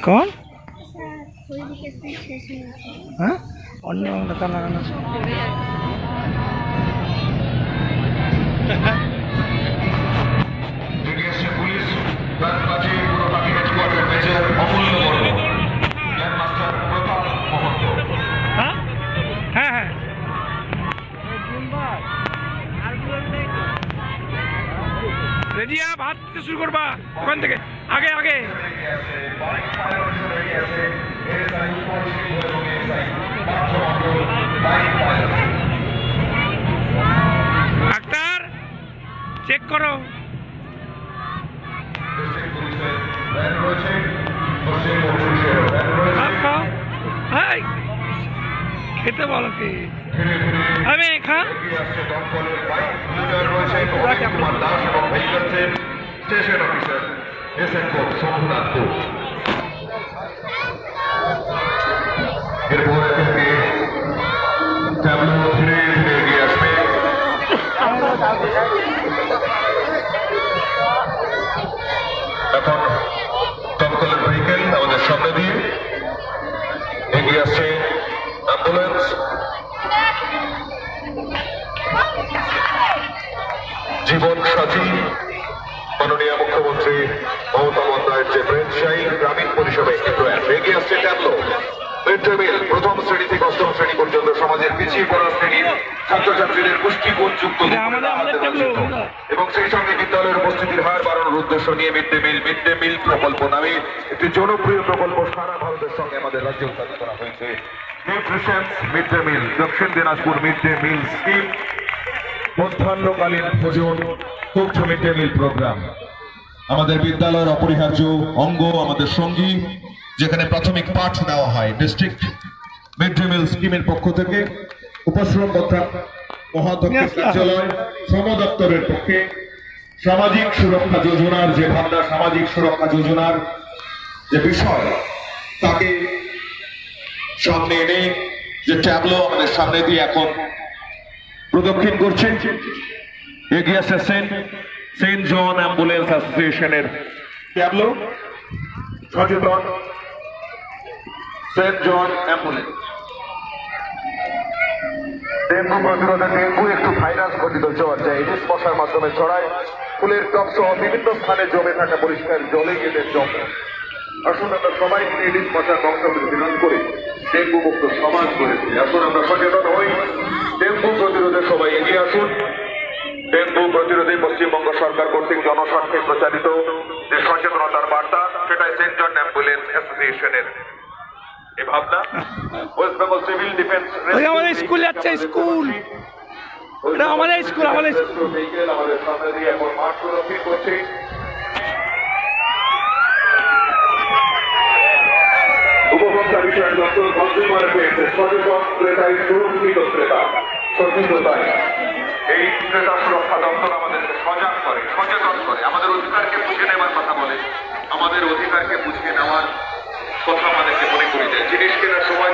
कौन हाँ अन्य बता लगाना पुलिस रेडी आप हाथ शुरू करबा ओखान থেকে আগে আগে চেক করো। খেতে বলো কি আমি খা এরপরে থেকে ট্যাবলো ধীরে ধীরে এগিয়ে আসবে। এখন দমকলের ভেহিকেল আমাদের সামনে দিয়ে এগিয়ে আসছে অ্যাম্বুলেন্স। জীবন সাথী মাননীয় মুখ্যমন্ত্রী মমতা বন্দ্যোপাধ্যায়ের যে ব্রেনশাইল গ্রামীণ পরিষেবা একটি প্রয়াস। এগিয়ে আসছে ট্যাবলো মিড ডে মিল প্রথম শ্রেণী থেকে অষ্টম শ্রেণী পর্যন্ত সমাজের পিছিয়ে পড়া শ্রেণীর ছাত্রছাত্রীদের পুষ্টিগুণযুক্ত এবং সেই সঙ্গে বিদ্যালয়ের উপস্থিতির হার বাড়ানোর উদ্দেশ্য নিয়ে মিড ডে মিল প্রকল্প নামে একটি জনপ্রিয় প্রকল্প সারা ভারতের সঙ্গে আমাদের রাজ্যে উদ্ঘাটন করা হয়েছে। Nutrition mid day meal Dakshin Dinajpur mid day meal scheme মধ্যাহ্নকালীন ভোজন cooked mid day meal programme আমাদের বিদ্যালয়ের অপরিহার্য অঙ্গ, আমাদের সঙ্গী, যেখানে প্রাথমিক পাঠ দেওয়া হয়। ডিস্ট্রিক্ট মিড ডে মিল স্কিমের পক্ষ থেকে উপশ্রম মহাধ্যক্ষের কার্যালয় শ্রম দপ্তরের পক্ষে সামাজিক সুরক্ষা যোজনার যে ভাবনা, সামাজিক সুরক্ষা যোজনার যে বিষয়, তাকে সামনে এনে যে ট্যাবলো আমাদের সামনে দিয়ে এখন প্রদক্ষিণ করছে। এগিয়ে আসছে সেন্ট জন অ্যাম্বুলেন্স অ্যাসোসিয়েশনের ট্যাবলো সচেতন সেন্ট জন অ্যাম্বুলেন্স। ডেঙ্গু প্রতিরোধে ডেঙ্গু একটু ভাইরাস ঘটিত জ্বর, যা এডিস মশার মাধ্যমে ছড়ায়। ফুলের টব সহ বিভিন্ন স্থানে জমে থাকা পরিষ্কার জলে গেলে জমে। আসুন আমরা সবাই মিলে এডিস মশার বংশবৃদ্ধি রোধ করে ডেঙ্গু মুক্ত সমাজ গড়ে তুলি। আসুন আমরা সচেতন হই, ডেঙ্গু প্রতিরোধে সবাই এগিয়ে আসুন। ডেঙ্গু প্রতিরোধে পশ্চিমবঙ্গ সরকার কর্তৃক জনস্বার্থে প্রচারিত যে সচেতনতার বার্তা, সেটাই সেন্ট জন অ্যাম্বুলেন্স অ্যাসোসিয়েশনের এই ভাবনা। ওয়েস্ট বেঙ্গল সিভিল ডিফেন্স আমাদের স্কুল যাচ্ছে, স্কুল আমাদের স্কুল আমাদের সামনে দিয়ে এখন মাঠ প্রদক্ষিণ করছে। উপভোক্তা বিষয়ের দপ্তর কনজিউমার পেয়েছে সচেতন ক্রেতায় সুরক্ষিত ক্রেতা সচেতনতায়। এই ক্রেতা সুরক্ষা দপ্তর আমাদেরকে সজাগ করে, সচেতন করে, আমাদের অধিকারকে বুঝে নেওয়ার কথা বলে, আমাদের অধিকারকে বুঝিয়ে নেওয়ার